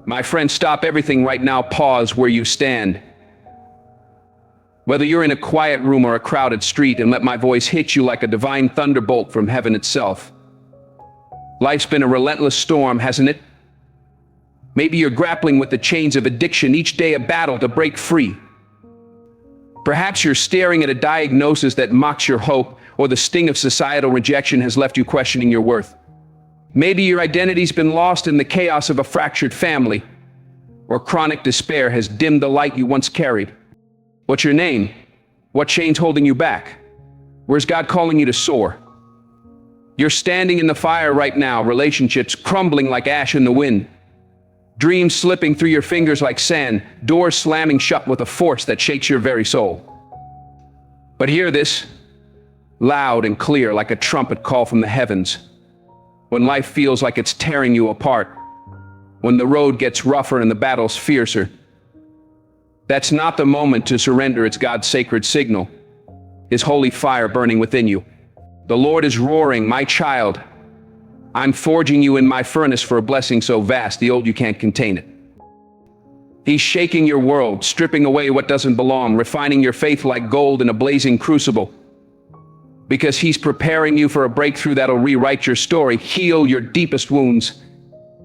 My friend, stop everything right now. Pause where you stand. Whether you're in a quiet room or a crowded street, and let my voice hit you like a divine thunderbolt from heaven itself. Life's been a relentless storm, hasn't it? Maybe you're grappling with the chains of addiction, each day a battle to break free. Perhaps you're staring at a diagnosis that mocks your hope, or the sting of societal rejection has left you questioning your worth. Maybe your identity's been lost in the chaos of a fractured family, or chronic despair has dimmed the light you once carried. What's your name? What chain's holding you back? Where's God calling you to soar? You're standing in the fire right now, relationships crumbling like ash in the wind. Dreams slipping through your fingers like sand, doors slamming shut with a force that shakes your very soul. But hear this, loud and clear like a trumpet call from the heavens. When life feels like it's tearing you apart, when the road gets rougher and the battle's fiercer, that's not the moment to surrender. It's God's sacred signal, His holy fire burning within you. The Lord is roaring, my child, I'm forging you in my furnace for a blessing so vast the old you can't contain it. He's shaking your world, stripping away what doesn't belong, refining your faith like gold in a blazing crucible. Because He's preparing you for a breakthrough that'll rewrite your story, heal your deepest wounds,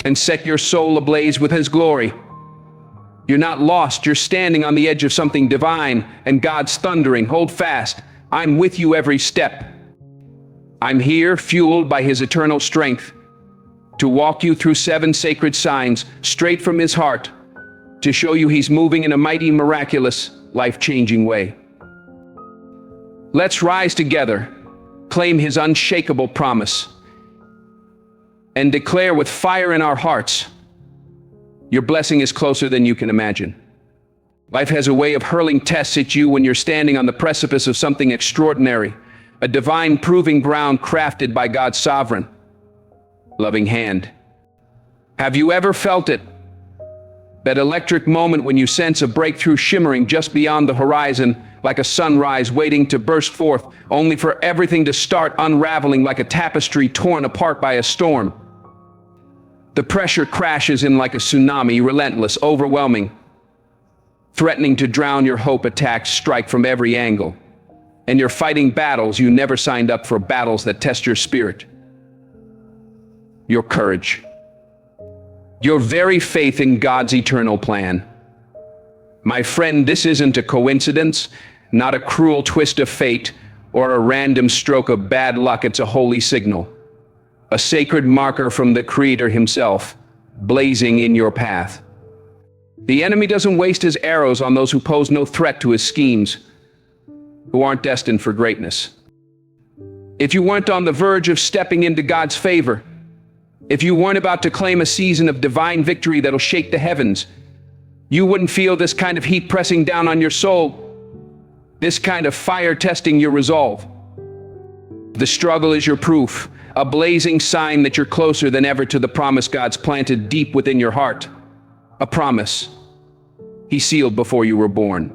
and set your soul ablaze with His glory. You're not lost, you're standing on the edge of something divine, and God's thundering, hold fast, I'm with you every step. I'm here, fueled by His eternal strength, to walk you through 7 sacred signs, straight from His heart, to show you He's moving in a mighty, miraculous, life-changing way. Let's rise together, claim His unshakable promise, and declare with fire in our hearts, your blessing is closer than you can imagine. Life has a way of hurling tests at you when you're standing on the precipice of something extraordinary, a divine proving ground crafted by God's sovereign, loving hand. Have you ever felt it? That electric moment when you sense a breakthrough shimmering just beyond the horizon, like a sunrise waiting to burst forth, only for everything to start unraveling like a tapestry torn apart by a storm. The pressure crashes in like a tsunami, relentless, overwhelming, threatening to drown your hope. Attacks strike from every angle, and you're fighting battles you never signed up for, battles that test your spirit, your courage, your very faith in God's eternal plan. My friend, this isn't a coincidence, not a cruel twist of fate or a random stroke of bad luck. It's a holy signal, a sacred marker from the Creator Himself, blazing in your path. The enemy doesn't waste his arrows on those who pose no threat to his schemes, who aren't destined for greatness. If you weren't on the verge of stepping into God's favor, if you weren't about to claim a season of divine victory that'll shake the heavens, you wouldn't feel this kind of heat pressing down on your soul, this kind of fire testing your resolve. The struggle is your proof, a blazing sign that you're closer than ever to the promise God's planted deep within your heart. A promise He sealed before you were born.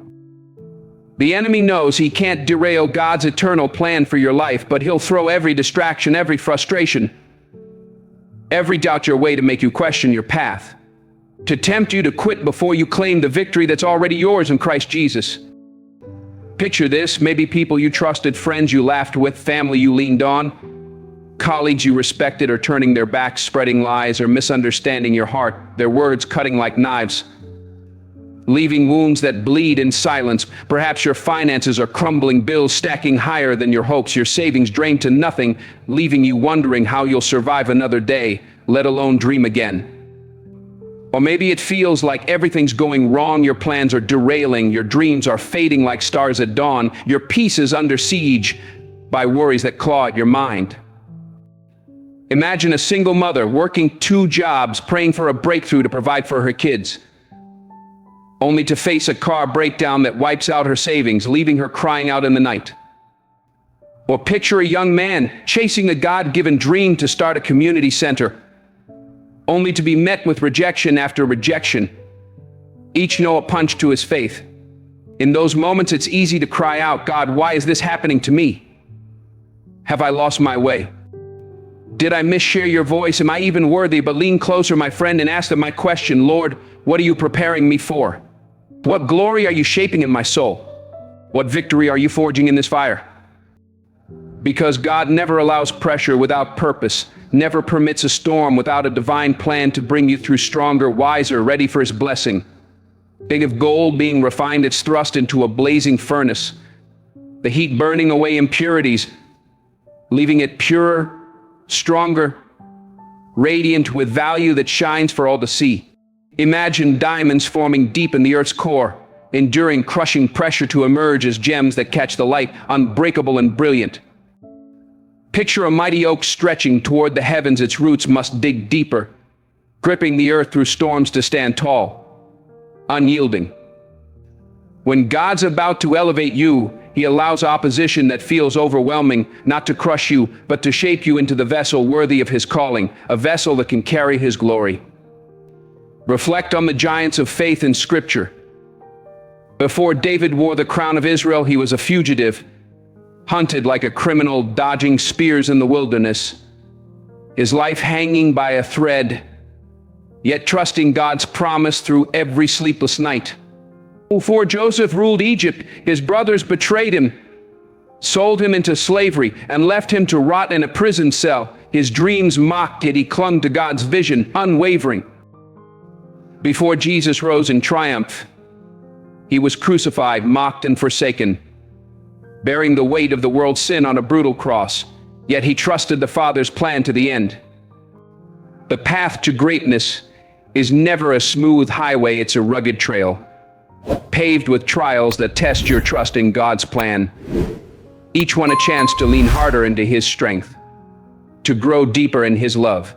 The enemy knows he can't derail God's eternal plan for your life, but he'll throw every distraction, every frustration, every doubt your way to make you question your path, to tempt you to quit before you claim the victory that's already yours in Christ Jesus. Picture this, maybe people you trusted, friends you laughed with, family you leaned on, colleagues you respected are turning their backs, spreading lies or misunderstanding your heart, their words cutting like knives, leaving wounds that bleed in silence. Perhaps your finances are crumbling, bills stacking higher than your hopes, your savings drained to nothing, leaving you wondering how you'll survive another day, let alone dream again. Or maybe it feels like everything's going wrong, your plans are derailing, your dreams are fading like stars at dawn, your peace is under siege by worries that claw at your mind. Imagine a single mother working 2 jobs, praying for a breakthrough to provide for her kids, only to face a car breakdown that wipes out her savings, leaving her crying out in the night. Or picture a young man chasing a God-given dream to start a community center, only to be met with rejection after rejection, each a punch to his faith. In those moments, it's easy to cry out, God, why is this happening to me? Have I lost my way? Did I misshare your voice? Am I even worthy? But lean closer, my friend, and ask them my question. Lord, what are you preparing me for? What glory are you shaping in my soul? What victory are you forging in this fire? Because God never allows pressure without purpose, never permits a storm without a divine plan to bring you through stronger, wiser, ready for his blessing. Think of gold being refined, it's thrust into a blazing furnace, the heat burning away impurities, leaving it purer, stronger, radiant with value that shines for all to see. Imagine diamonds forming deep in the earth's core, enduring crushing pressure to emerge as gems that catch the light, unbreakable and brilliant. Picture a mighty oak stretching toward the heavens. Its roots must dig deeper, gripping the earth through storms to stand tall, unyielding. When God's about to elevate you, he allows opposition that feels overwhelming, not to crush you, but to shape you into the vessel worthy of his calling, a vessel that can carry his glory. Reflect on the giants of faith in Scripture. Before David wore the crown of Israel, he was a fugitive, hunted like a criminal, dodging spears in the wilderness, his life hanging by a thread, yet trusting God's promise through every sleepless night. Before Joseph ruled Egypt, his brothers betrayed him, sold him into slavery, and left him to rot in a prison cell. His dreams mocked, yet he clung to God's vision, unwavering. Before Jesus rose in triumph, he was crucified, mocked, and forsaken, bearing the weight of the world's sin on a brutal cross, yet he trusted the Father's plan to the end. The path to greatness is never a smooth highway, it's a rugged trail, paved with trials that test your trust in God's plan. Each one a chance to lean harder into his strength, to grow deeper in his love.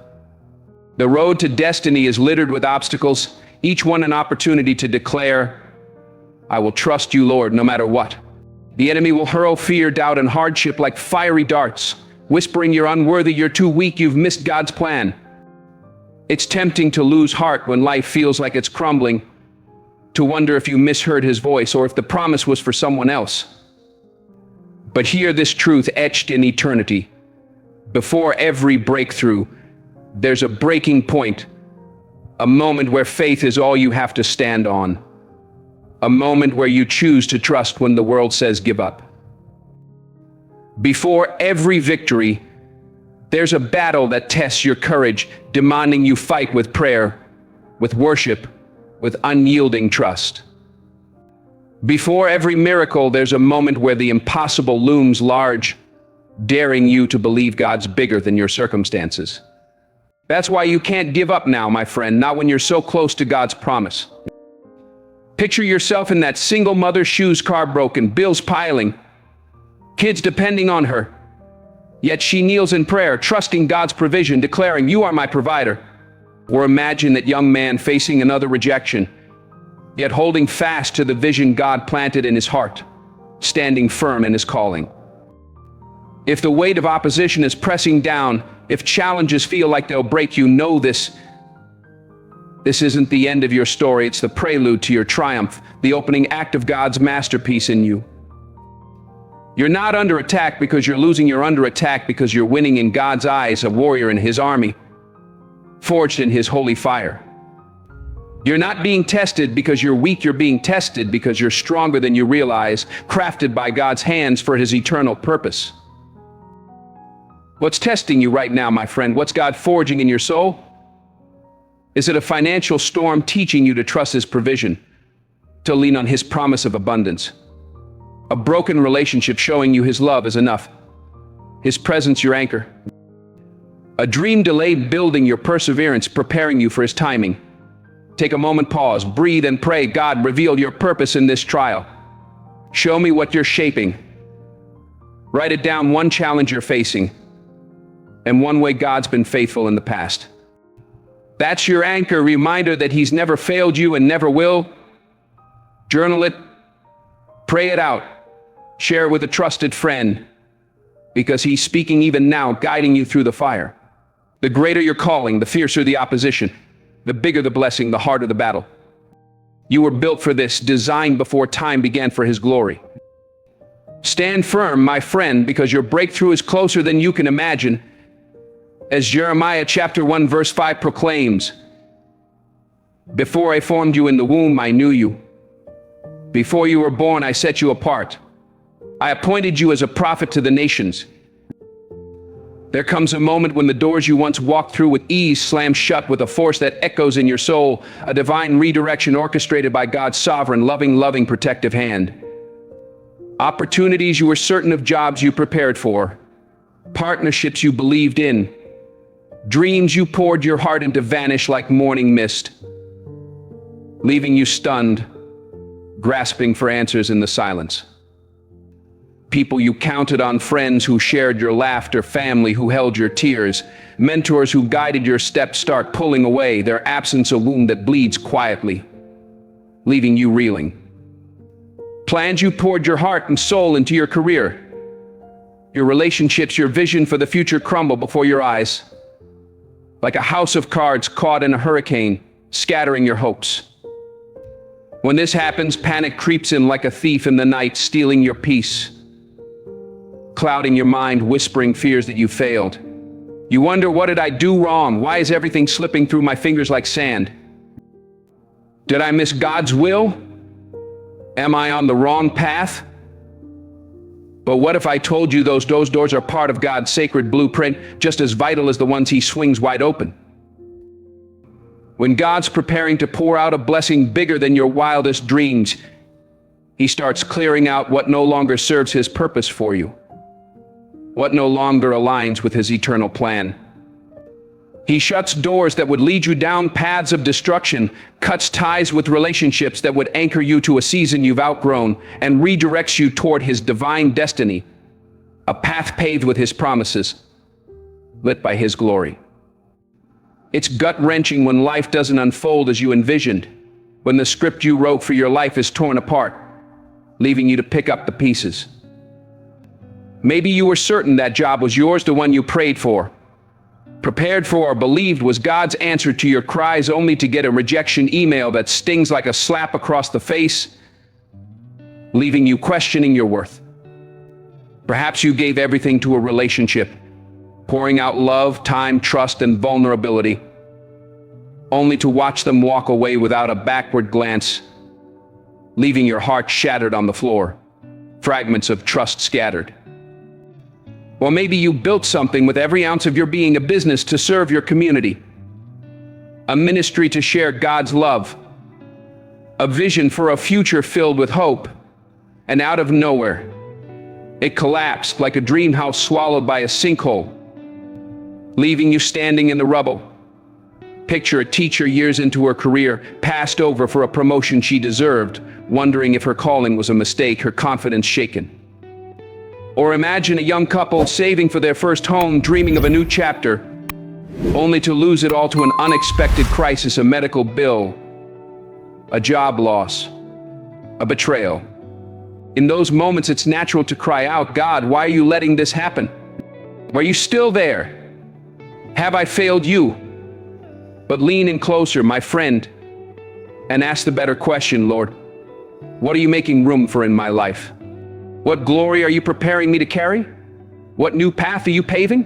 The road to destiny is littered with obstacles, each one an opportunity to declare, I will trust you, Lord, no matter what. The enemy will hurl fear, doubt, and hardship like fiery darts, whispering you're unworthy, you're too weak, you've missed God's plan. It's tempting to lose heart when life feels like it's crumbling, to wonder if you misheard his voice or if the promise was for someone else. But hear this truth etched in eternity. Before every breakthrough, there's a breaking point, a moment where faith is all you have to stand on. A moment where you choose to trust when the world says give up. Before every victory, there's a battle that tests your courage, demanding you fight with prayer, with worship, with unyielding trust. Before every miracle, there's a moment where the impossible looms large, daring you to believe God's bigger than your circumstances. That's why you can't give up now, my friend, not when you're so close to God's promise. Picture yourself in that single mother's shoes, car broken, bills piling, kids depending on her. Yet she kneels in prayer, trusting God's provision, declaring, you are my provider. Or imagine that young man facing another rejection, yet holding fast to the vision God planted in his heart, standing firm in his calling. If the weight of opposition is pressing down, if challenges feel like they'll break you, know this. This isn't the end of your story, it's the prelude to your triumph, the opening act of God's masterpiece in you. You're not under attack because you're losing, you're under attack because you're winning in God's eyes, a warrior in his army, forged in his holy fire. You're not being tested because you're weak, you're being tested because you're stronger than you realize, crafted by God's hands for his eternal purpose. What's testing you right now, my friend? What's God forging in your soul? Is it a financial storm teaching you to trust his provision, to lean on his promise of abundance? A broken relationship showing you his love is enough, his presence your anchor? A dream delayed building your perseverance, preparing you for his timing? Take a moment, pause, breathe, and pray, God, reveal your purpose in this trial. Show me what you're shaping. Write it down, one challenge you're facing, and one way God's been faithful in the past. That's your anchor, reminder that he's never failed you and never will. Journal it, pray it out, share it with a trusted friend, because he's speaking even now, guiding you through the fire. The greater your calling, the fiercer the opposition, the bigger the blessing, the harder the battle. You were built for this, designed before time began for his glory. Stand firm, my friend, because your breakthrough is closer than you can imagine. As Jeremiah chapter 1 verse 5 proclaims, "Before I formed you in the womb, I knew you. Before you were born, I set you apart. I appointed you as a prophet to the nations." There comes a moment when the doors you once walked through with ease slam shut with a force that echoes in your soul, a divine redirection orchestrated by God's sovereign, loving, protective hand. Opportunities you were certain of, jobs you prepared for, partnerships you believed in, dreams you poured your heart into vanish like morning mist, leaving you stunned, grasping for answers in the silence. People you counted on, friends who shared your laughter, family who held your tears, mentors who guided your steps start pulling away, their absence a wound that bleeds quietly, leaving you reeling. Plans you poured your heart and soul into, your career, your relationships, your vision for the future crumble before your eyes. Like a house of cards caught in a hurricane, scattering your hopes. When this happens, panic creeps in like a thief in the night, stealing your peace, clouding your mind, whispering fears that you failed. You wonder, what did I do wrong? Why is everything slipping through my fingers like sand? Did I miss God's will? Am I on the wrong path? But what if I told you those doors are part of God's sacred blueprint, just as vital as the ones He swings wide open? When God's preparing to pour out a blessing bigger than your wildest dreams, He starts clearing out what no longer serves His purpose for you, what no longer aligns with His eternal plan. He shuts doors that would lead you down paths of destruction, cuts ties with relationships that would anchor you to a season you've outgrown, and redirects you toward His divine destiny, a path paved with His promises, lit by His glory. It's gut-wrenching when life doesn't unfold as you envisioned, when the script you wrote for your life is torn apart, leaving you to pick up the pieces. Maybe you were certain that job was yours, the one you prayed for, prepared for, or believed was God's answer to your cries, only to get a rejection email that stings like a slap across the face, leaving you questioning your worth. Perhaps you gave everything to a relationship, pouring out love, time, trust, and vulnerability, only to watch them walk away without a backward glance, leaving your heart shattered on the floor, fragments of trust scattered. Or maybe you built something with every ounce of your being, a business to serve your community, a ministry to share God's love, a vision for a future filled with hope, and out of nowhere, it collapsed like a dream house swallowed by a sinkhole, leaving you standing in the rubble. Picture a teacher years into her career, passed over for a promotion she deserved, wondering if her calling was a mistake, her confidence shaken. Or imagine a young couple saving for their first home, dreaming of a new chapter, only to lose it all to an unexpected crisis, a medical bill, a job loss, a betrayal. In those moments, it's natural to cry out, "God, why are you letting this happen? Are you still there? Have I failed you?" But lean in closer, my friend, and ask the better question, "Lord, what are you making room for in my life? What glory are you preparing me to carry? What new path are you paving?"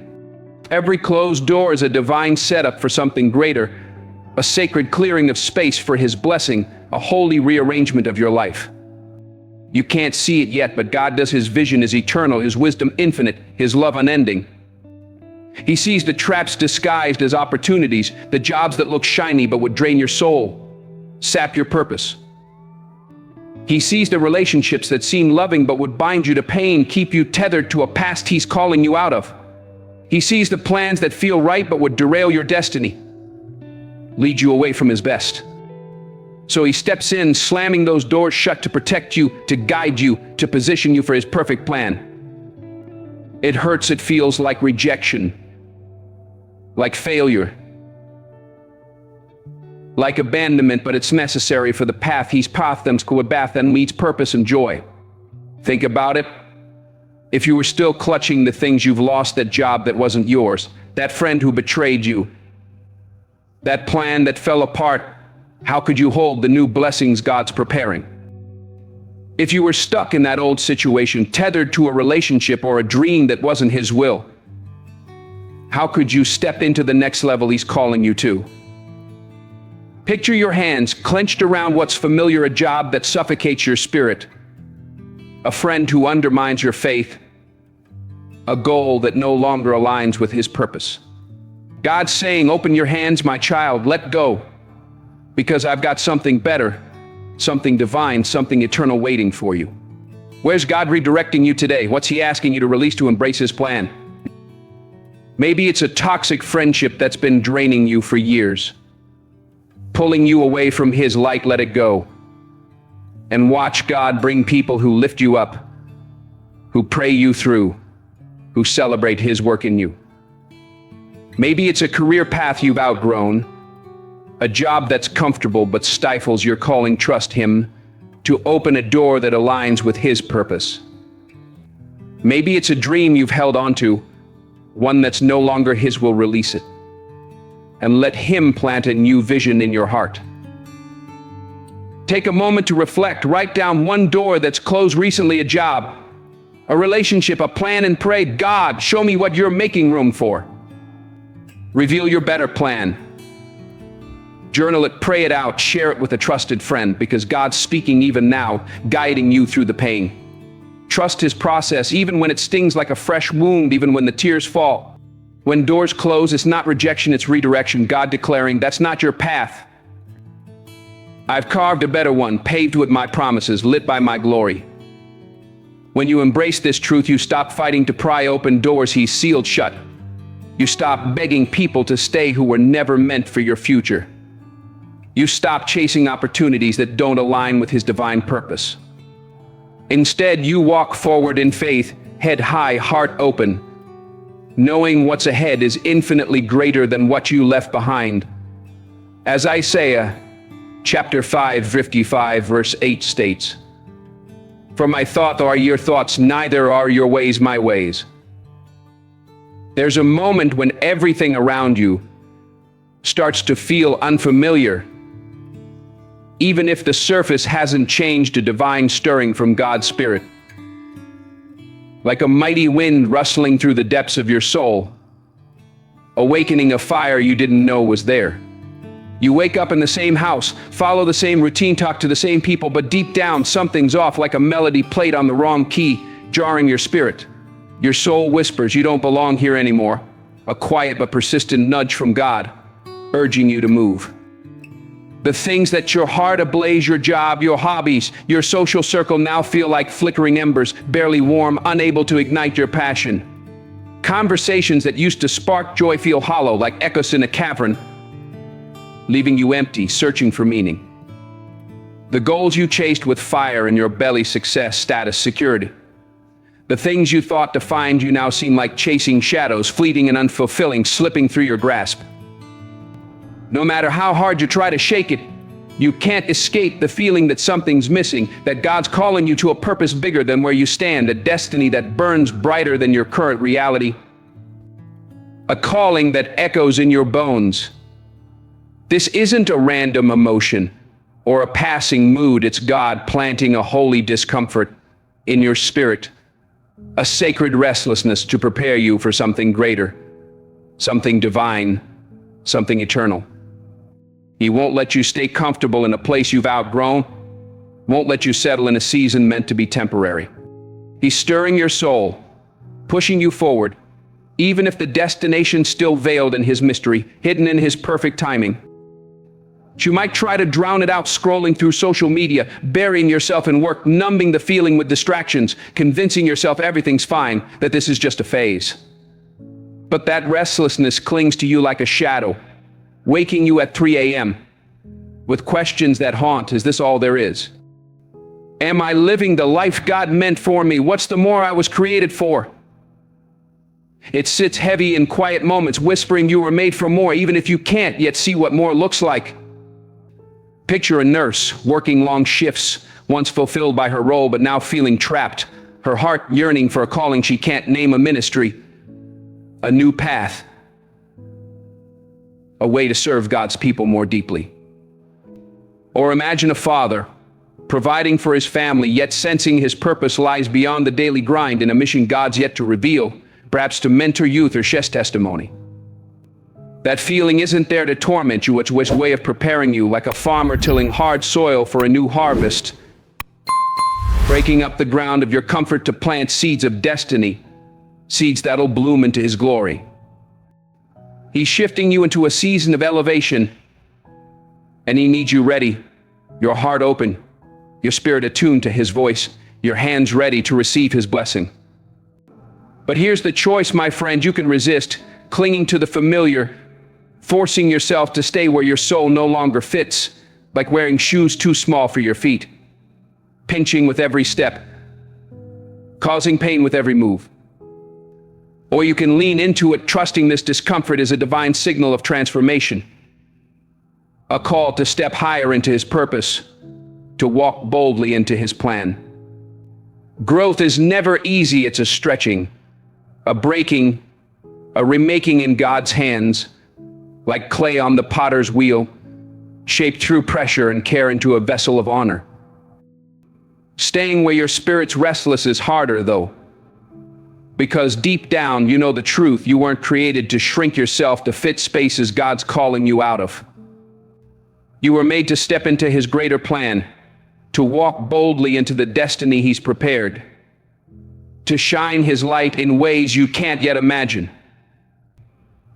Every closed door is a divine setup for something greater, a sacred clearing of space for His blessing, a holy rearrangement of your life. You can't see it yet, but God does. His vision is eternal, His wisdom infinite, His love unending. He sees the traps disguised as opportunities, the jobs that look shiny but would drain your soul, sap your purpose. He sees the relationships that seem loving but would bind you to pain, keep you tethered to a past He's calling you out of. He sees the plans that feel right but would derail your destiny, lead you away from His best. So He steps in, slamming those doors shut to protect you, to guide you, to position you for His perfect plan. It hurts, it feels like rejection, like failure, like abandonment, but it's necessary for the path He's pathed them to a path that meets purpose and joy. Think about it. If you were still clutching the things you've lost, that job that wasn't yours, that friend who betrayed you, that plan that fell apart, how could you hold the new blessings God's preparing? If you were stuck in that old situation, tethered to a relationship or a dream that wasn't His will, How could you step into the next level He's calling you to? Picture your hands clenched around what's familiar, a job that suffocates your spirit, a friend who undermines your faith, a goal that no longer aligns with His purpose. God's saying, open your hands, my child, let go, because I've got something better, something divine, something eternal waiting for you. Where's God redirecting you today? What's He asking you to release to embrace His plan? Maybe it's a toxic friendship that's been draining you for years, pulling you away from His light. Let it go. And watch God bring people who lift you up, who pray you through, who celebrate His work in you. Maybe it's a career path you've outgrown, a job that's comfortable but stifles your calling. Trust Him to open a door that aligns with His purpose. Maybe it's a dream you've held onto, one that's no longer His. Will release it and let Him plant a new vision in your heart. Take a moment to reflect. Write down one door that's closed recently, a job, a relationship, a plan, and pray, God, show me what you're making room for. Reveal your better plan. Journal it, pray it out, share it with a trusted friend, because God's speaking even now, guiding you through the pain. Trust His process, even when it stings like a fresh wound, even when the tears fall. When doors close, it's not rejection, it's redirection. God declaring, that's not your path. I've carved a better one, paved with my promises, lit by my glory. When you embrace this truth, you stop fighting to pry open doors He's sealed shut. You stop begging people to stay who were never meant for your future. You stop chasing opportunities that don't align with His divine purpose. Instead, you walk forward in faith, head high, heart open, knowing what's ahead is infinitely greater than what you left behind. As Isaiah chapter 55 verse 8 states, "For my thoughts are your thoughts, neither are your ways my ways." There's a moment when everything around you starts to feel unfamiliar, even if the surface hasn't changed. A divine stirring from God's Spirit, like a mighty wind rustling through the depths of your soul, awakening a fire you didn't know was there. You wake up in the same house, follow the same routine, talk to the same people, but deep down something's off, like a melody played on the wrong key, jarring your spirit. Your soul whispers, you don't belong here anymore. A quiet but persistent nudge from God, urging you to move. The things that your heart ablaze, your job, your hobbies, your social circle, now feel like flickering embers, barely warm, unable to ignite your passion. Conversations that used to spark joy feel hollow, like echoes in a cavern, leaving you empty, searching for meaning. The goals you chased with fire in your belly, success, status, security. The things you thought defined you now seem like chasing shadows, fleeting and unfulfilling, slipping through your grasp. No matter how hard you try to shake it, you can't escape the feeling that something's missing, that God's calling you to a purpose bigger than where you stand, a destiny that burns brighter than your current reality, a calling that echoes in your bones. This isn't a random emotion or a passing mood. It's God planting a holy discomfort in your spirit, a sacred restlessness to prepare you for something greater, something divine, something eternal. He won't let you stay comfortable in a place you've outgrown, won't let you settle in a season meant to be temporary. He's stirring your soul, pushing you forward, even if the destination's still veiled in His mystery, hidden in His perfect timing. You might try to drown it out scrolling through social media, burying yourself in work, numbing the feeling with distractions, convincing yourself everything's fine, that this is just a phase. But that restlessness clings to you like a shadow, waking you at 3 a.m. with questions that haunt. Is this all there is? Am I living the life God meant for me? What's the more I was created for? It sits heavy in quiet moments, whispering you were made for more, even if you can't yet see what more looks like. Picture a nurse working long shifts, once fulfilled by her role, but now feeling trapped, her heart yearning for a calling she can't name, a ministry, a new path, a way to serve God's people more deeply. Or imagine a father providing for his family, yet sensing his purpose lies beyond the daily grind, in a mission God's yet to reveal, perhaps to mentor youth or share testimony. That feeling isn't there to torment you, it's a way of preparing you, like a farmer tilling hard soil for a new harvest, breaking up the ground of your comfort to plant seeds of destiny, seeds that'll bloom into his glory. He's shifting you into a season of elevation, and he needs you ready, your heart open, your spirit attuned to his voice, your hands ready to receive his blessing. But here's the choice, my friend. You can resist clinging to the familiar, forcing yourself to stay where your soul no longer fits, like wearing shoes too small for your feet, pinching with every step, causing pain with every move. Or you can lean into it, trusting this discomfort is a divine signal of transformation, a call to step higher into his purpose, to walk boldly into his plan. Growth is never easy. It's a stretching, a breaking, a remaking in God's hands, like clay on the potter's wheel, shaped through pressure and care into a vessel of honor. Staying where your spirit's restless is harder, though, because deep down you know the truth. You weren't created to shrink yourself to fit spaces God's calling you out of. You were made to step into his greater plan, to walk boldly into the destiny he's prepared, to shine his light in ways you can't yet imagine.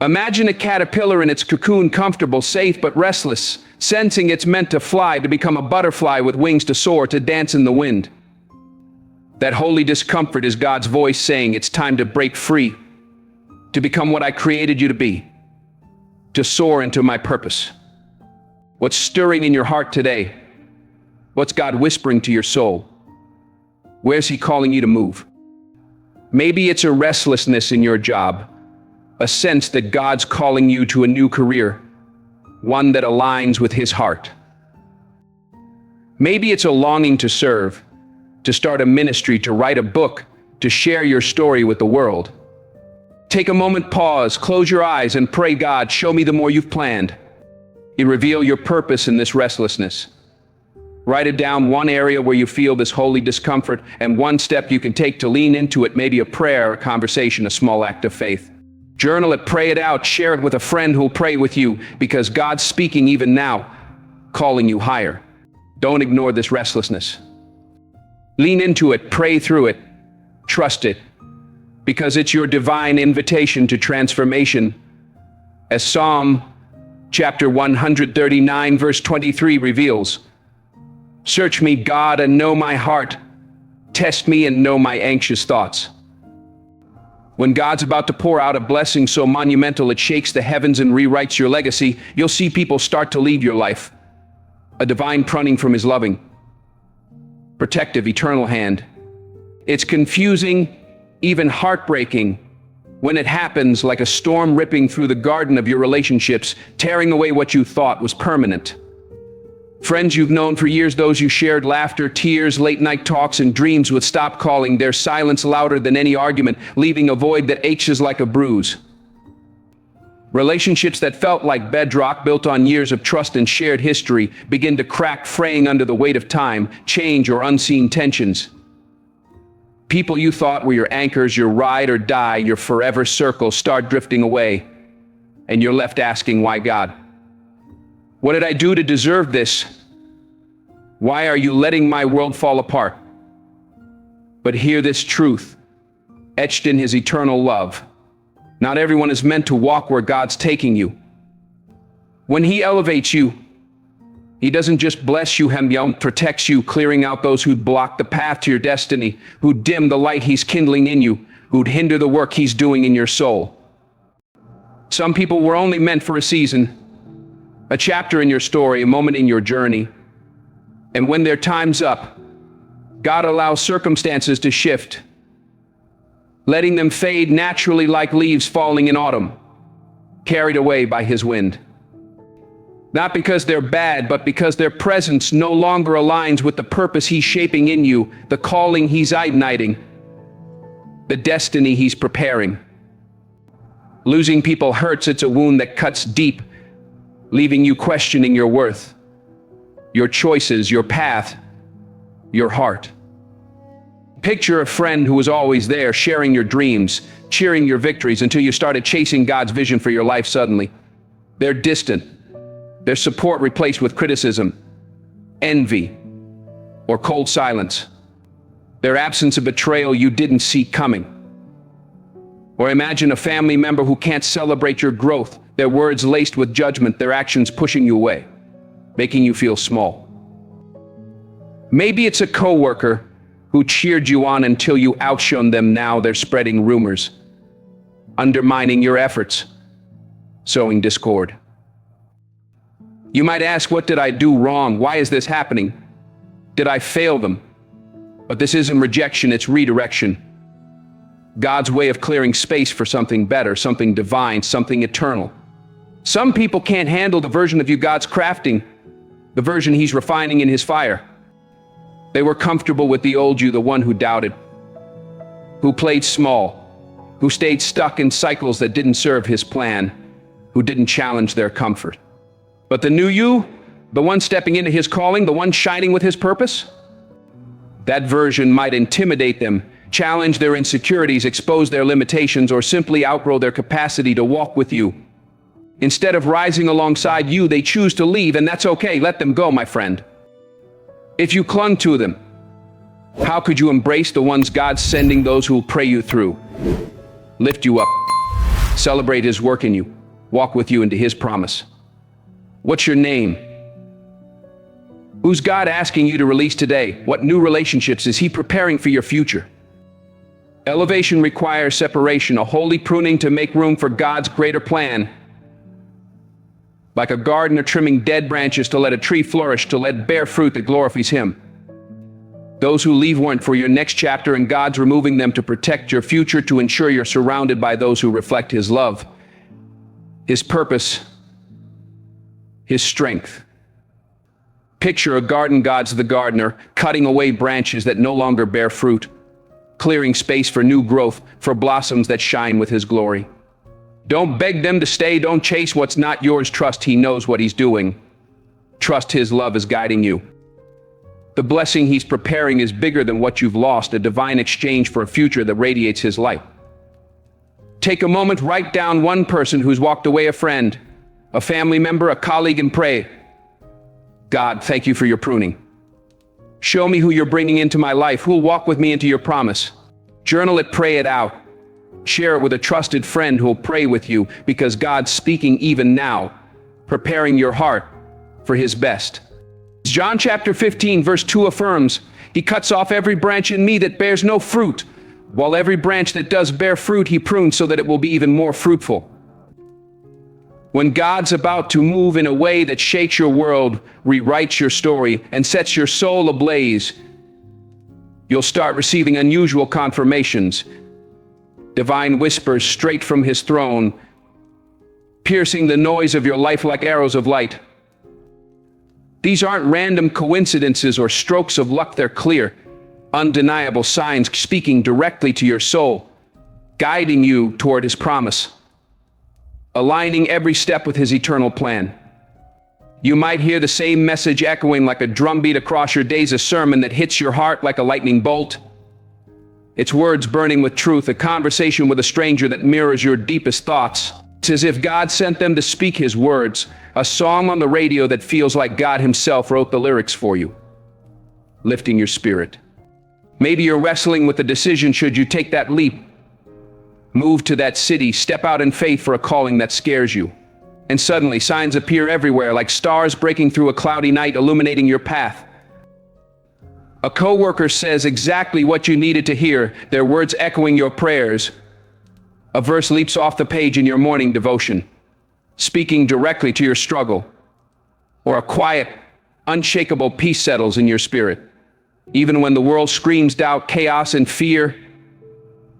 Imagine a caterpillar in its cocoon, comfortable, safe, but restless, sensing it's meant to fly, to become a butterfly with wings to soar, to dance in the wind. That holy discomfort is God's voice saying it's time to break free, to become what I created you to be, to soar into my purpose. What's stirring in your heart today? What's God whispering to your soul? Where's he calling you to move? Maybe it's a restlessness in your job, a sense that God's calling you to a new career, one that aligns with his heart. Maybe it's a longing to serve, to start a ministry, to write a book, to share your story with the world. Take a moment, pause, close your eyes, and pray, God, show me the more you've planned. You reveal your purpose in this restlessness. Write it down, one area where you feel this holy discomfort, and one step you can take to lean into it, maybe a prayer, a conversation, a small act of faith. Journal it, pray it out, share it with a friend who'll pray with you, because God's speaking even now, calling you higher. Don't ignore this restlessness. Lean into it, pray through it, trust it, because it's your divine invitation to transformation. As Psalm chapter 139, verse 23 reveals, "Search me, God, and know my heart. Test me and know my anxious thoughts." When God's about to pour out a blessing so monumental it shakes the heavens and rewrites your legacy, you'll see people start to leave your life. A divine pruning from his loving, protective, eternal hand. It's confusing, even heartbreaking, when it happens, like a storm ripping through the garden of your relationships, tearing away what you thought was permanent. Friends you've known for years, those you shared laughter, tears, late-night talks, and dreams with, stop calling, their silence louder than any argument, leaving a void that aches like a bruise. Relationships that felt like bedrock, built on years of trust and shared history, begin to crack, fraying under the weight of time, change, or unseen tensions. People you thought were your anchors, your ride or die, your forever circle, start drifting away, and you're left asking, why, God? What did I do to deserve this? Why are you letting my world fall apart? But hear this truth, etched in his eternal love. Not everyone is meant to walk where God's taking you. When he elevates you, he doesn't just bless you, he protects you, clearing out those who'd block the path to your destiny, who'd dim the light he's kindling in you, who'd hinder the work he's doing in your soul. Some people were only meant for a season, a chapter in your story, a moment in your journey. And when their time's up, God allows circumstances to shift, letting them fade naturally like leaves falling in autumn, carried away by his wind. Not because they're bad, but because their presence no longer aligns with the purpose he's shaping in you, the calling he's igniting, the destiny he's preparing. Losing people hurts. It's a wound that cuts deep, leaving you questioning your worth, your choices, your path, your heart. Picture a friend who was always there, sharing your dreams, cheering your victories, until you started chasing God's vision for your life suddenly. They're distant, their support replaced with criticism, envy, or cold silence. Their absence a betrayal you didn't see coming. Or imagine a family member who can't celebrate your growth, their words laced with judgment, their actions pushing you away, making you feel small. Maybe it's a coworker who cheered you on until you outshone them. Now they're spreading rumors, undermining your efforts, sowing discord. You might ask, what did I do wrong? Why is this happening? Did I fail them? But this isn't rejection, it's redirection. God's way of clearing space for something better, something divine, something eternal. Some people can't handle the version of you God's crafting, the version He's refining in His fire. They were comfortable with the old you, the one who doubted, who played small, who stayed stuck in cycles that didn't serve His plan, who didn't challenge their comfort. But the new you, the one stepping into His calling, the one shining with His purpose, that version might intimidate them, challenge their insecurities, expose their limitations, or simply outgrow their capacity to walk with you. Instead of rising alongside you, they choose to leave, and that's okay. Let them go, my friend. If you clung to them, how could you embrace the ones God's sending, those who will pray you through, lift you up, celebrate His work in you, walk with you into His promise? What's your name? Who's God asking you to release today? What new relationships is He preparing for your future? Elevation requires separation, a holy pruning to make room for God's greater plan. Like a gardener trimming dead branches to let a tree flourish, to let bear fruit that glorifies Him. Those who leave weren't for your next chapter, and God's removing them to protect your future, to ensure you're surrounded by those who reflect His love, His purpose, His strength. Picture a garden. God's the gardener, cutting away branches that no longer bear fruit, clearing space for new growth, for blossoms that shine with His glory. Don't beg them to stay. Don't chase what's not yours. Trust He knows what He's doing. Trust His love is guiding you. The blessing He's preparing is bigger than what you've lost, a divine exchange for a future that radiates His light. Take a moment, write down one person who's walked away, a friend, a family member, a colleague, and pray. God, thank you for your pruning. Show me who you're bringing into my life, who will walk with me into your promise. Journal it, pray it out. Share it with a trusted friend who will pray with you, because God's speaking even now, preparing your heart for His best. John chapter 15, verse 2 affirms, He cuts off every branch in me that bears no fruit, while every branch that does bear fruit He prunes so that it will be even more fruitful. When God's about to move in a way that shakes your world, rewrites your story, and sets your soul ablaze, you'll start receiving unusual confirmations, divine whispers straight from His throne, piercing the noise of your life like arrows of light. These aren't random coincidences or strokes of luck. They're clear, undeniable signs speaking directly to your soul, guiding you toward His promise, aligning every step with His eternal plan. You might hear the same message echoing like a drumbeat across your days, a sermon that hits your heart like a lightning bolt. It's words burning with truth, a conversation with a stranger that mirrors your deepest thoughts. It's as if God sent them to speak His words, a song on the radio that feels like God Himself wrote the lyrics for you, lifting your spirit. Maybe you're wrestling with the decision, should you take that leap? Move to that city, step out in faith for a calling that scares you. And suddenly, signs appear everywhere, like stars breaking through a cloudy night, illuminating your path. A coworker says exactly what you needed to hear, their words echoing your prayers. A verse leaps off the page in your morning devotion, speaking directly to your struggle. Or a quiet, unshakable peace settles in your spirit. Even when the world screams doubt, chaos, and fear,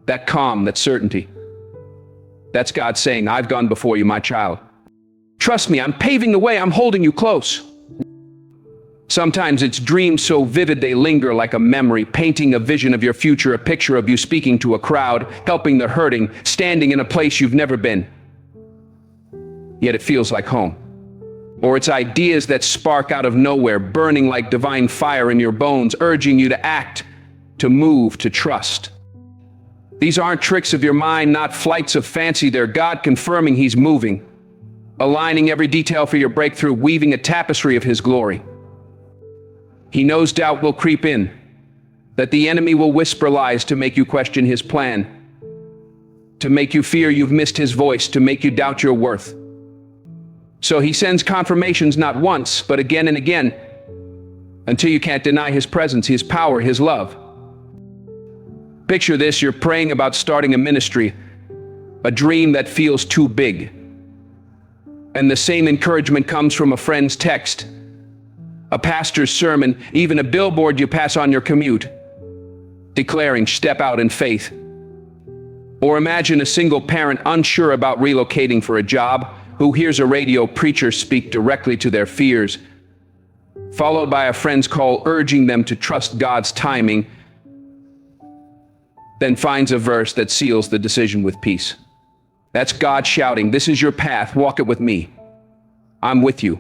that calm, that certainty. That's God saying, I've gone before you, my child. Trust me, I'm paving the way, I'm holding you close. Sometimes it's dreams so vivid they linger like a memory, painting a vision of your future, a picture of you speaking to a crowd, helping the hurting, standing in a place you've never been. Yet it feels like home. Or it's ideas that spark out of nowhere, burning like divine fire in your bones, urging you to act, to move, to trust. These aren't tricks of your mind, not flights of fancy. They're God confirming He's moving, aligning every detail for your breakthrough, weaving a tapestry of his glory. He knows doubt will creep in, that the enemy will whisper lies to make you question his plan, to make you fear you've missed his voice, to make you doubt your worth. So he sends confirmations not once, but again and again, until you can't deny his presence, his power, his love. Picture this: you're praying about starting a ministry, a dream that feels too big. And the same encouragement comes from a friend's text, a pastor's sermon, even a billboard you pass on your commute, declaring, "Step out in faith." Or imagine a single parent unsure about relocating for a job, who hears a radio preacher speak directly to their fears, followed by a friend's call urging them to trust God's timing, then finds a verse that seals the decision with peace. That's God shouting, "This is your path, walk it with me. I'm with you."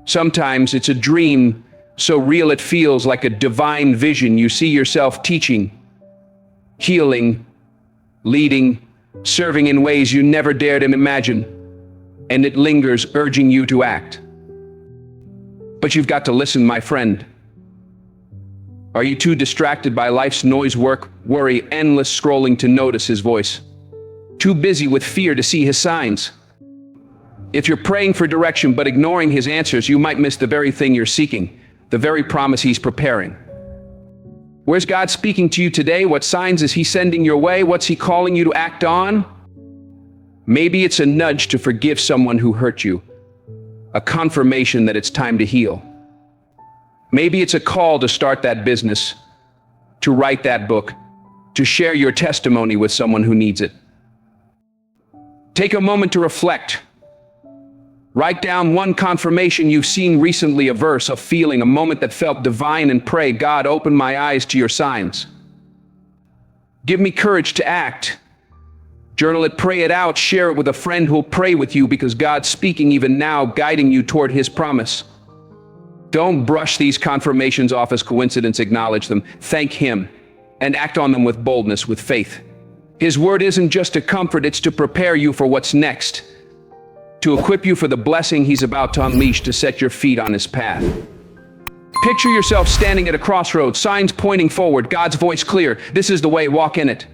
Sometimes it's a dream so real it feels like a divine vision. You see yourself teaching, healing, leading, serving in ways you never dared to imagine, and it lingers, urging you to act. But you've got to listen, my friend. Are you too distracted by life's noise, work, worry, endless scrolling to notice his voice? Too busy with fear to see his signs? If you're praying for direction but ignoring his answers, you might miss the very thing you're seeking, the very promise he's preparing. Where's God speaking to you today? What signs is he sending your way? What's he calling you to act on? Maybe it's a nudge to forgive someone who hurt you, a confirmation that it's time to heal. Maybe it's a call to start that business, to write that book, to share your testimony with someone who needs it. Take a moment to reflect. Write down one confirmation you've seen recently, a verse, a feeling, a moment that felt divine, and pray, "God, open my eyes to your signs. Give me courage to act." Journal it, pray it out, share it with a friend who'll pray with you, because God's speaking even now, guiding you toward his promise. Don't brush these confirmations off as coincidence. Acknowledge them, thank him, and act on them with boldness, with faith. His word isn't just to comfort, it's to prepare you for what's next, to equip you for the blessing he's about to unleash, to set your feet on his path. Picture yourself standing at a crossroads, signs pointing forward, God's voice clear. This is the way, walk in it.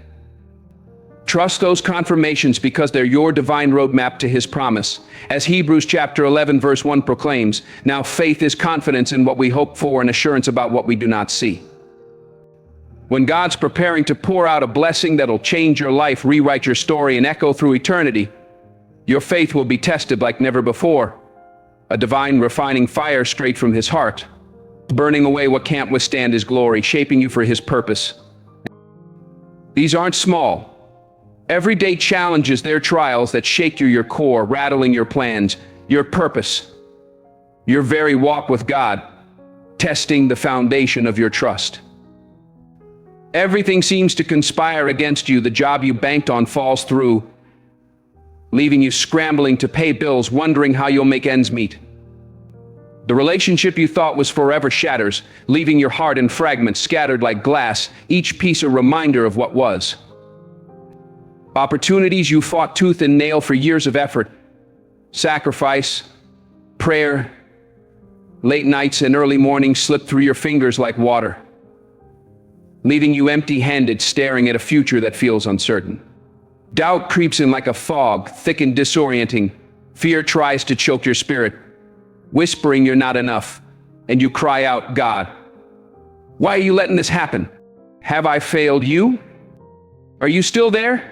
Trust those confirmations, because they're your divine roadmap to his promise. As Hebrews chapter 11 verse 1 proclaims, "Now faith is confidence in what we hope for and assurance about what we do not see." When God's preparing to pour out a blessing that'll change your life, rewrite your story, and echo through eternity, your faith will be tested like never before. A divine refining fire straight from his heart, burning away what can't withstand his glory, shaping you for his purpose. These aren't small, everyday challenges. They're trials that shake you, your core, rattling your plans, your purpose, your very walk with God, testing the foundation of your trust. Everything seems to conspire against you. The job you banked on falls through, leaving you scrambling to pay bills, wondering how you'll make ends meet. The relationship you thought was forever shatters, leaving your heart in fragments, scattered like glass, each piece a reminder of what was. Opportunities you fought tooth and nail for years of effort, sacrifice, prayer, late nights and early mornings slip through your fingers like water, leaving you empty-handed, staring at a future that feels uncertain. Doubt creeps in like a fog, thick and disorienting. Fear tries to choke your spirit, whispering you're not enough, and you cry out, "God, why are you letting this happen? Have I failed you? Are you still there?"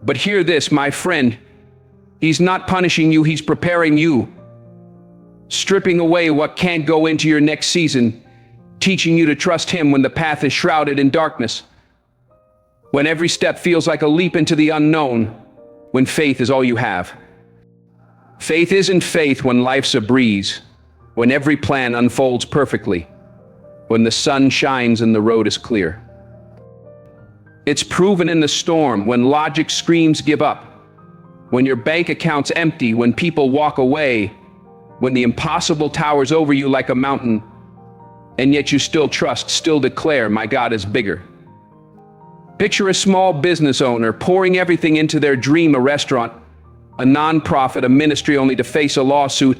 But hear this, my friend. He's not punishing you, he's preparing you, stripping away what can't go into your next season, teaching you to trust him when the path is shrouded in darkness, when every step feels like a leap into the unknown, when faith is all you have. Faith isn't faith when life's a breeze, when every plan unfolds perfectly, when the sun shines and the road is clear. It's proven in the storm, when logic screams give up, when your bank account's empty, when people walk away, when the impossible towers over you like a mountain, and yet you still trust, still declare, "My God is bigger." Picture a small business owner pouring everything into their dream, a restaurant, a nonprofit, a ministry only to face a lawsuit,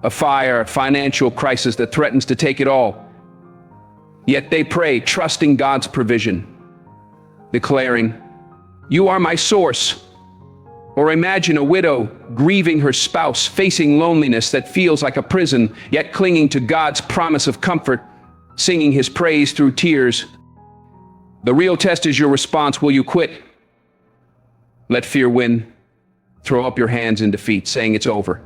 a fire, a financial crisis that threatens to take it all. Yet they pray, trusting God's provision, declaring, "You are my source." Or imagine a widow grieving her spouse, facing loneliness that feels like a prison, yet clinging to God's promise of comfort, singing his praise through tears. The real test is your response. Will you quit? Let fear win? Throw up your hands in defeat, saying it's over?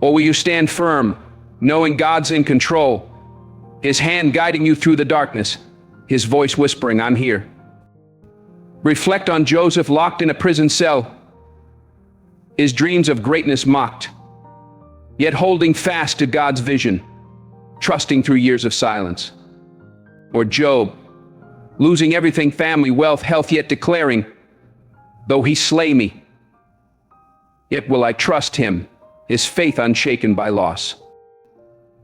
Or will you stand firm, knowing God's in control, his hand guiding you through the darkness, his voice whispering, "I'm here"? Reflect on Joseph locked in a prison cell, his dreams of greatness mocked, yet holding fast to God's vision, trusting through years of silence. Or Job, losing everything, family, wealth, health, yet declaring, "Though he slay me, yet will I trust him," his faith unshaken by loss.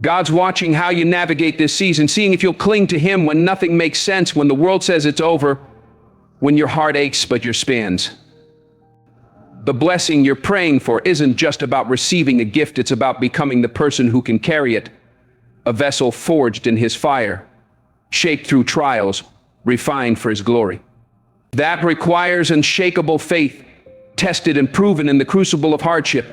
God's watching how you navigate this season, seeing if you'll cling to him when nothing makes sense, when the world says it's over, when your heart aches but your spans. The blessing you're praying for isn't just about receiving a gift, it's about becoming the person who can carry it, a vessel forged in his fire, shaped through trials, refined for his glory. That requires unshakable faith, tested and proven in the crucible of hardship.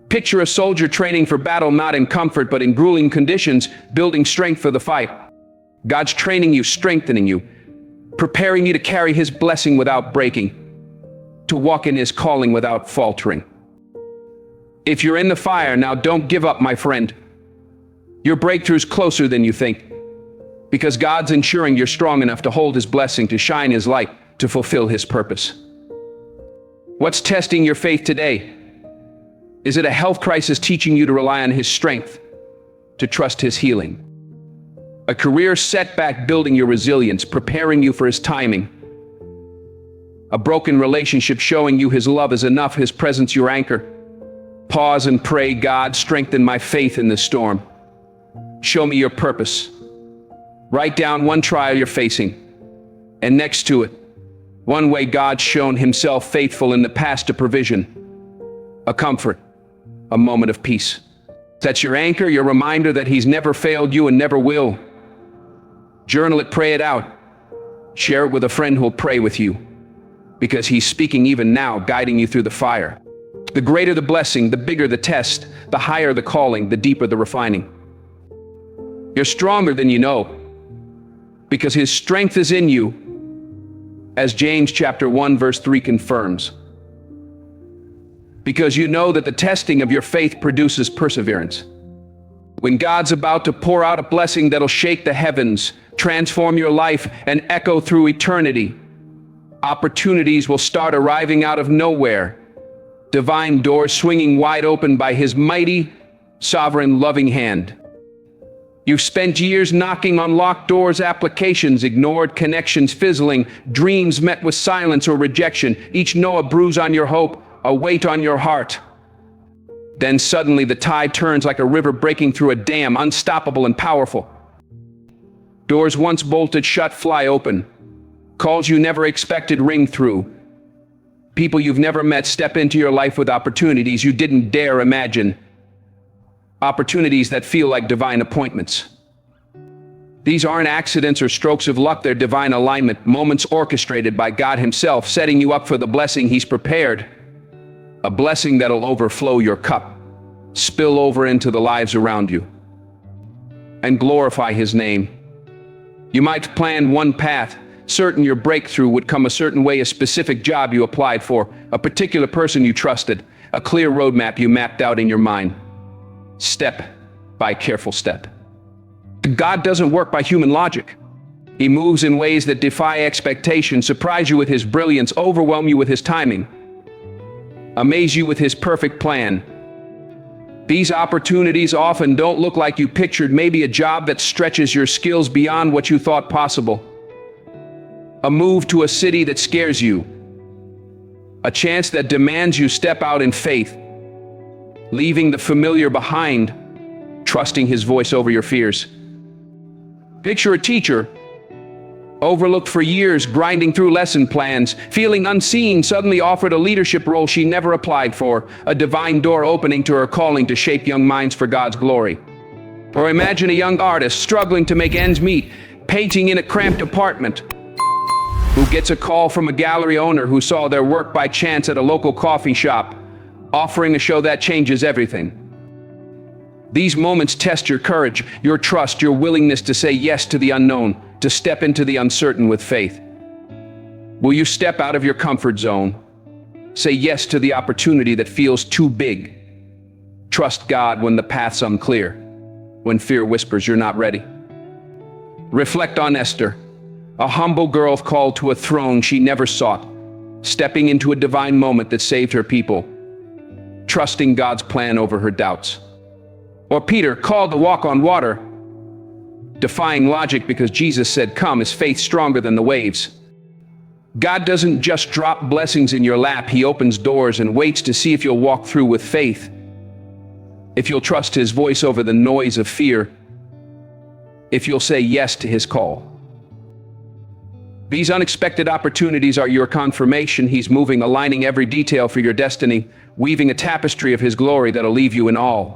Picture a soldier training for battle, not in comfort, but in grueling conditions, building strength for the fight. God's training you, strengthening you, preparing you to carry his blessing without breaking, to walk in his calling without faltering. If you're in the fire now, don't give up, my friend. Your breakthrough's closer than you think, because God's ensuring you're strong enough to hold his blessing, to shine his light, to fulfill his purpose. What's testing your faith today? Is it a health crisis teaching you to rely on his strength, to trust his healing? A career setback building your resilience, preparing you for his timing? A broken relationship showing you his love is enough, his presence your anchor? Pause and pray, "God, strengthen my faith in this storm. Show me your purpose." Write down one trial you're facing, and next to it, one way God's shown himself faithful in the past, a provision, a comfort, a moment of peace. That's your anchor, your reminder that he's never failed you and never will. Journal it, pray it out. Share it with a friend who'll pray with you, because he's speaking even now, guiding you through the fire. The greater the blessing, the bigger the test, the higher the calling, the deeper the refining. You're stronger than you know, because his strength is in you, as James chapter 1 verse 3 confirms. Because you know that the testing of your faith produces perseverance. When God's about to pour out a blessing that'll shake the heavens, transform your life, and echo through eternity, opportunities will start arriving out of nowhere. Divine doors swinging wide open by his mighty, sovereign, loving hand. You've spent years knocking on locked doors, applications ignored, connections fizzling, dreams met with silence or rejection, each no a bruise on your hope, a weight on your heart. Then suddenly the tide turns like a river breaking through a dam, unstoppable and powerful. Doors once bolted shut fly open. Calls you never expected ring through. People you've never met step into your life with opportunities you didn't dare imagine. Opportunities that feel like divine appointments. These aren't accidents or strokes of luck, they're divine alignment, moments orchestrated by God himself, setting you up for the blessing he's prepared. A blessing that'll overflow your cup, spill over into the lives around you, and glorify his name. You might plan one path, certain your breakthrough would come a certain way, a specific job you applied for, a particular person you trusted, a clear roadmap you mapped out in your mind. Step by careful step. God doesn't work by human logic. He moves in ways that defy expectation, surprise you with his brilliance, overwhelm you with his timing, amaze you with his perfect plan. These opportunities often don't look like you pictured, maybe a job that stretches your skills beyond what you thought possible. A move to a city that scares you. A chance that demands you step out in faith, leaving the familiar behind, trusting his voice over your fears. Picture a teacher, Overlooked for years, grinding through lesson plans, feeling unseen, suddenly offered a leadership role she never applied for, a divine door opening to her calling to shape young minds for God's glory. Or imagine a young artist struggling to make ends meet, painting in a cramped apartment, who gets a call from a gallery owner who saw their work by chance at a local coffee shop, offering a show that changes everything. These moments test your courage, your trust, your willingness to say yes to the unknown, to step into the uncertain with faith. Will you step out of your comfort zone? Say yes to the opportunity that feels too big. Trust God when the path's unclear, when fear whispers you're not ready. Reflect on Esther, a humble girl called to a throne she never sought, stepping into a divine moment that saved her people, trusting God's plan over her doubts. Or Peter, called to walk on water, defying logic because Jesus said, "Come," his faith stronger than the waves. God doesn't just drop blessings in your lap, he opens doors and waits to see if you'll walk through with faith, if you'll trust his voice over the noise of fear, if you'll say yes to his call. These unexpected opportunities are your confirmation he's moving, aligning every detail for your destiny, weaving a tapestry of his glory that'll leave you in awe.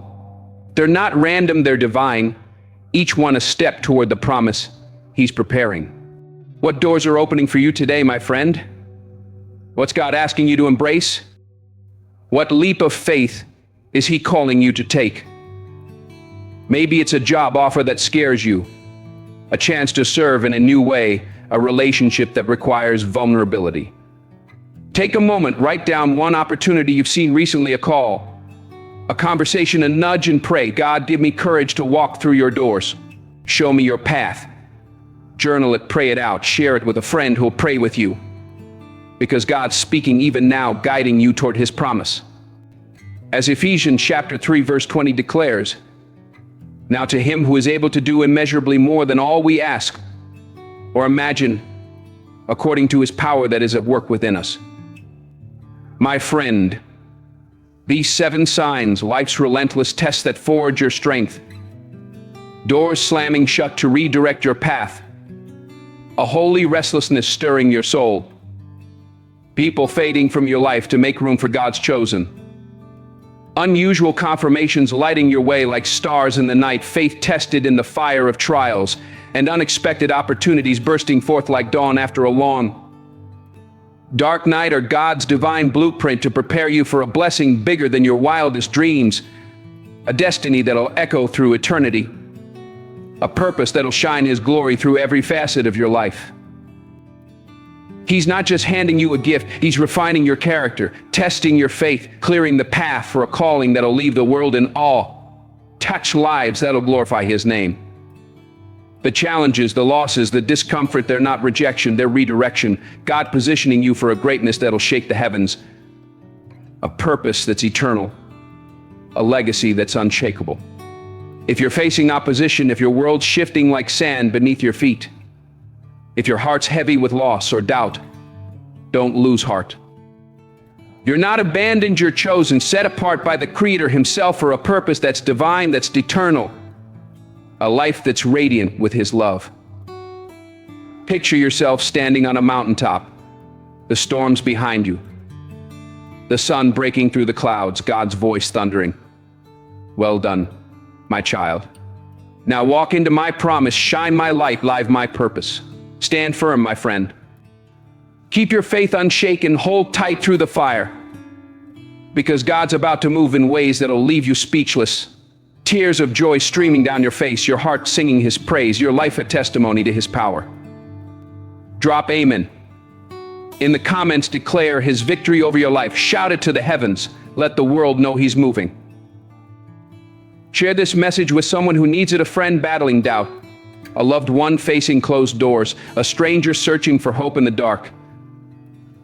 They're not random, they're divine, each one a step toward the promise he's preparing. What doors are opening for you today, my friend? What's God asking you to embrace? What leap of faith is he calling you to take? Maybe it's a job offer that scares you, a chance to serve in a new way, a relationship that requires vulnerability. Take a moment, write down one opportunity you've seen recently, a call, a conversation, a nudge, and pray, God, give me courage to walk through your doors. Show me your path. Journal it, pray it out, share it with a friend who'll pray with you. Because God's speaking even now, guiding you toward his promise. As Ephesians chapter 3 verse 20 declares, now to him who is able to do immeasurably more than all we ask or imagine, according to his power that is at work within us. My friend, these 7 signs, life's relentless tests that forge your strength, doors slamming shut to redirect your path, a holy restlessness stirring your soul, people fading from your life to make room for God's chosen, unusual confirmations lighting your way like stars in the night, faith tested in the fire of trials, and unexpected opportunities bursting forth like dawn after a long, dark night are God's divine blueprint to prepare you for a blessing bigger than your wildest dreams, a destiny that'll echo through eternity, a purpose that'll shine his glory through every facet of your life. He's not just handing you a gift, he's refining your character, testing your faith, clearing the path for a calling that'll leave the world in awe, touch lives that'll glorify his name. The challenges, the losses, the discomfort, they're not rejection, they're redirection. God positioning you for a greatness that'll shake the heavens, a purpose that's eternal, a legacy that's unshakable. If you're facing opposition, if your world's shifting like sand beneath your feet, if your heart's heavy with loss or doubt, don't lose heart. You're not abandoned, you're chosen, set apart by the Creator himself for a purpose that's divine, that's eternal, a life that's radiant with his love. Picture yourself standing on a mountaintop, the storms behind you, the sun breaking through the clouds, God's voice thundering. Well done, my child. Now walk into my promise, shine my light, live my purpose. Stand firm, my friend. Keep your faith unshaken, hold tight through the fire, because God's about to move in ways that'll leave you speechless. Tears of joy streaming down your face, your heart singing his praise, your life a testimony to his power. Drop amen. In the comments, declare his victory over your life. Shout it to the heavens. Let the world know he's moving. Share this message with someone who needs it, a friend battling doubt, a loved one facing closed doors, a stranger searching for hope in the dark,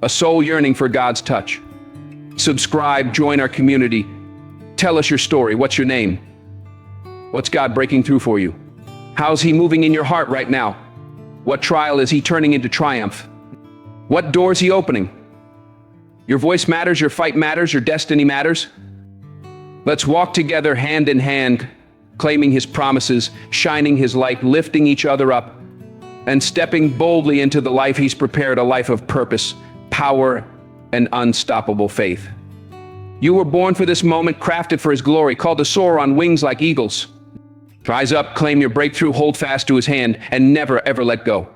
a soul yearning for God's touch. Subscribe, join our community. Tell us your story. What's your name? What's God breaking through for you? How's he moving in your heart right now? What trial is he turning into triumph? What door is he opening? Your voice matters, your fight matters, your destiny matters. Let's walk together hand in hand, claiming his promises, shining his light, lifting each other up, and stepping boldly into the life he's prepared, a life of purpose, power, and unstoppable faith. You were born for this moment, crafted for his glory, called to soar on wings like eagles. Rise up, claim your breakthrough, hold fast to his hand, and never ever let go.